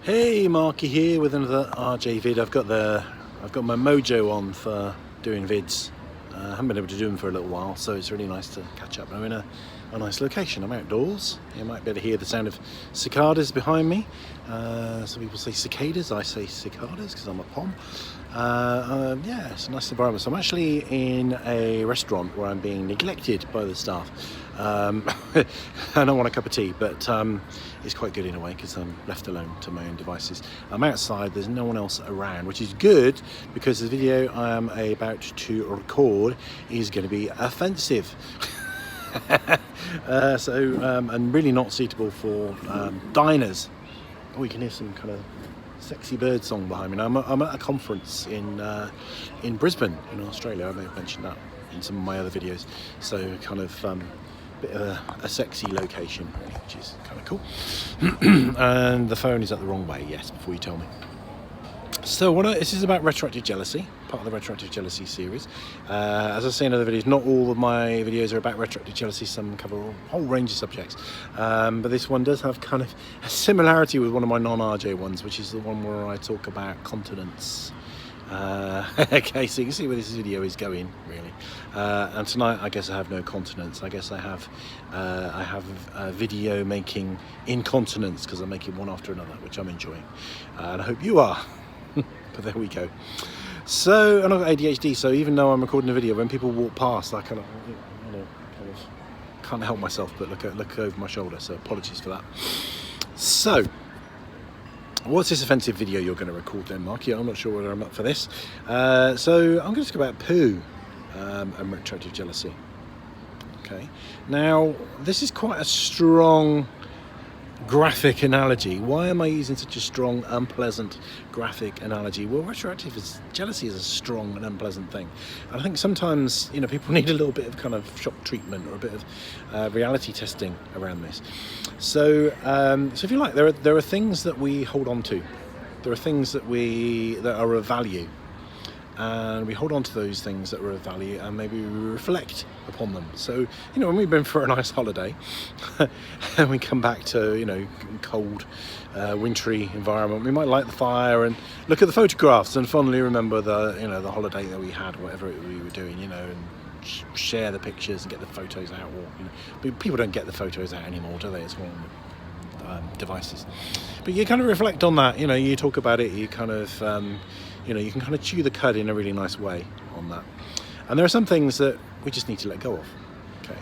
Hey, Markie here with another RJ vid. I've got my mojo on for doing vids. I haven't been able to do them for a little while, so it's really nice to catch up. I'm in a nice location. I'm outdoors. You might be able to hear the sound of cicadas behind me. Some people say cicadas. I say cicadas because I'm a pom. Yeah, it's a nice environment. So I'm actually in a restaurant where I'm being neglected by the staff. I don't want a cup of tea, but it's quite good in a way because I'm left alone to my own devices. I'm outside, there's no one else around, which is good because the video I am about to record is going to be offensive. And really not suitable for diners. Oh, you can hear some kind of sexy bird song behind me. Now, I'm at a conference in Brisbane, in Australia. I may have mentioned that in some of my other videos. So kind of bit of a sexy location, which is kind of cool. And the phone is at the wrong way, yes, before you tell me. So this is about retroactive jealousy, part of the retroactive jealousy series. As I say in other videos, not all of my videos are about retroactive jealousy. Some cover a whole range of subjects, but this one does have kind of a similarity with one of my non-RJ ones, which is the one where I talk about continence. Okay, so you can see where this video is going, really. And tonight, I guess I have no continence. I guess I have video making incontinence because I'm making one after another, which I'm enjoying, and I hope you are. But there we go. So, and I've got ADHD, so even though I'm recording a video, when people walk past, I kind of can't help myself but look over my shoulder. So apologies for that. So, what's this offensive video you're going to record then, Markie? I'm not sure whether I'm up for this. So I'm going to talk about poo and retroactive jealousy. Okay. Now, this is quite a strong graphic analogy. Why am I using such a strong, unpleasant graphic analogy? Well, jealousy is a strong and unpleasant thing. And I think sometimes, people need a little bit of kind of shock treatment or a bit of reality testing around this. So if you like, there are things that we hold on to. There are things that are of value. And we hold on to those things that are of value and maybe we reflect upon them. So, when we've been for a nice holiday and we come back to, cold, wintry environment, we might light the fire and look at the photographs and fondly remember the holiday that we had, whatever we were doing, and share the pictures and get the photos out. But people don't get the photos out anymore, do they? It's one of the devices. But you kind of reflect on that, you talk about it, you kind of... you can kind of chew the cud in a really nice way on that. And there are some things that we just need to let go of. Okay.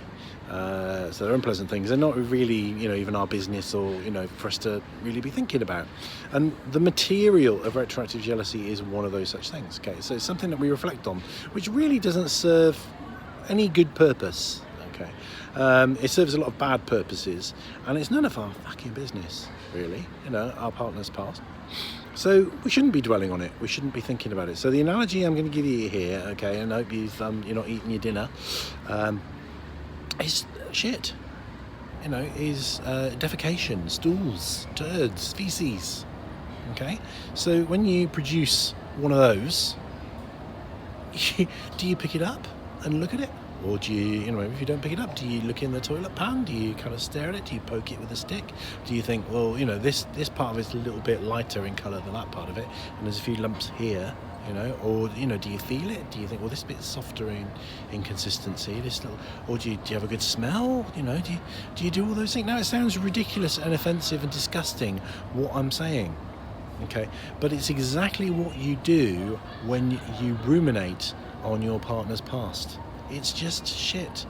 So they're unpleasant things. They're not really, even our business or, for us to really be thinking about. And the material of retroactive jealousy is one of those such things. Okay. So it's something that we reflect on, which really doesn't serve any good purpose. Okay. It serves a lot of bad purposes, and it's none of our fucking business, really. Our partner's past. So we shouldn't be dwelling on it. We shouldn't be thinking about it. So the analogy I'm going to give you here, okay, and I hope you're not eating your dinner, is shit. Is defecation, stools, turds, feces. Okay. So when you produce one of those, do you pick it up and look at it? Or do you, if you don't pick it up, do you look in the toilet pan? Do you kind of stare at it? Do you poke it with a stick? Do you think, well, this part of it's a little bit lighter in colour than that part of it, and there's a few lumps here, or, do you feel it? Do you think, well, this bit's softer in consistency, or do you have a good smell? Do you do all those things? Now, it sounds ridiculous and offensive and disgusting, what I'm saying. Okay, but it's exactly what you do when you ruminate on your partner's past. It's just shit,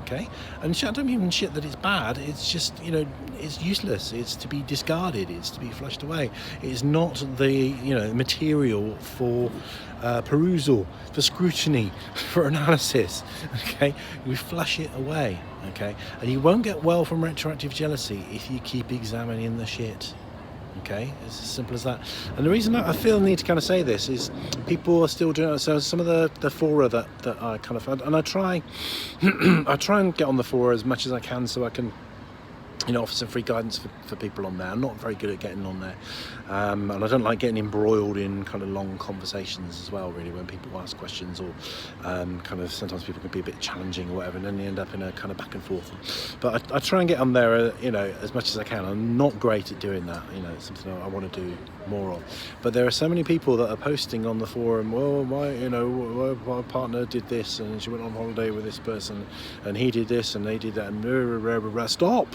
okay? And I don't mean shit that it's bad, it's just, it's useless, it's to be discarded, it's to be flushed away. It's not the, material for perusal, for scrutiny, for analysis, okay? We flush it away, okay? And you won't get well from retroactive jealousy if you keep examining the shit. Okay, it's as simple as that. And the reason I feel the need to kind of say this is people are still doing it. So some of the fora that I kind of, and I try and get on the fora as much as I can so I can offer some free guidance for people on there. I'm not very good at getting on there, and I don't like getting embroiled in kind of long conversations as well, really, when people ask questions, or kind of sometimes people can be a bit challenging or whatever, and then you end up in a kind of back and forth. But I try and get on there, as much as I can. I'm not great at doing that. It's something I want to do more of. But there are so many people that are posting on the forum, well, my partner did this, and she went on holiday with this person, and he did this, and they did that, and Stop!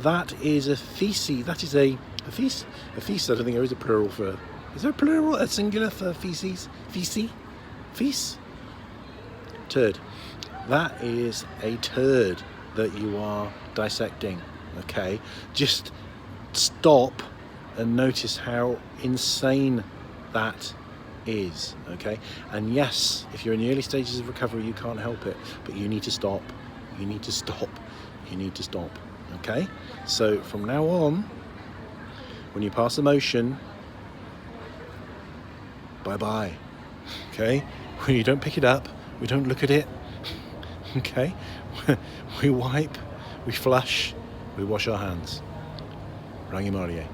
That is a feces. That is a feces. A feces, I don't think there is a plural for. Is there a plural, a singular for feces? Feces? Turd. That is a turd that you are dissecting. Okay? Just stop and notice how insane that is. Okay? And yes, if you're in the early stages of recovery, you can't help it, but you need to stop. Okay? So from now on, when you pass the motion, bye. Okay? We don't pick it up, we don't look at it. Okay? We wipe, we flush, we wash our hands. Rangimarie.